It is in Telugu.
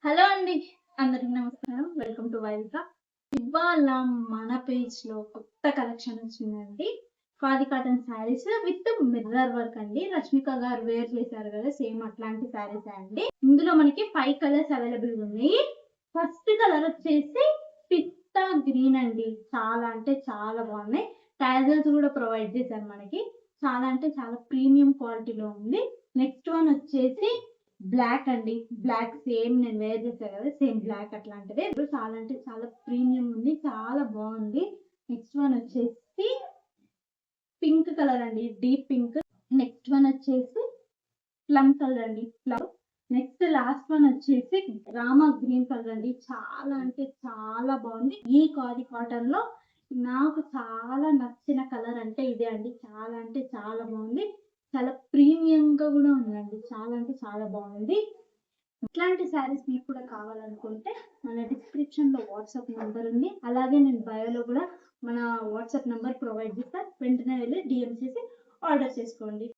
హలో అండి. అందరికి నమస్కారం. వెల్కమ్ టు వైల్క. ఇవాళ మన పేజ్‌లో కొత్త కలెక్షన్ వచ్చిందండి. Khadi cotton saris with mirror work అండి. రష్మిక గారు వేర్ చేశారు కదా! సేమ్ అట్లాంటి శారీసే అండి. ఇందులో మనకి 5 కలర్స్ అవైలబుల్‌గా ఉన్నాయి. ఫస్ట్ కలర్ వచ్చేసి పిస్తా గ్రీన్ అండి. చాలా అంటే చాలా బాగున్నాయి. టాజల్స్ కూడా ప్రొవైడ్ చేశారు మనకి. చాలా అంటే చాలా ప్రీమియం క్వాలిటీలో ఉంది. నెక్స్ట్ వన్ వచ్చేసి బ్లాక్ అండి. బ్లాక్ సేమ్ నేను వేర్ చేశా కదా! సేమ్ బ్లాక్ అట్లాంటిదే. ఇప్పుడు చాలా అంటే చాలా ప్రీమియం ఉంది. చాలా బాగుంది. నెక్స్ట్ వన్ వచ్చేసి పింక్ కలర్ అండి. Deep pink. నెక్స్ట్ వన్ వచ్చేసి ప్లమ్ కలర్ అండి. ప్లమ్. నెక్స్ట్ లాస్ట్ వన్ వచ్చేసి రామా గ్రీన్ కలర్ అండి. చాలా అంటే చాలా బాగుంది. ఈ ఖాదీ కాటన్ లో నాకు చాలా నచ్చిన కలర్ అంటే ఇదే అండి. చాలా అంటే చాలా బాగుంది. చాలా ప్రీమియంగా కూడా ఉందండి. చాలా అంటే చాలా బాగుంది. ఇట్లాంటి శారీస్ మీకు కూడా కావాలనుకుంటే మన డిస్క్రిప్షన్ లో వాట్సాప్ నెంబర్ ఉంది. అలాగే నేను బయోలో కూడా మన వాట్సాప్ నెంబర్ ప్రొవైడ్ చేస్తా. వెంటనే వెళ్ళి డిఎం చేసి ఆర్డర్ చేసుకోండి.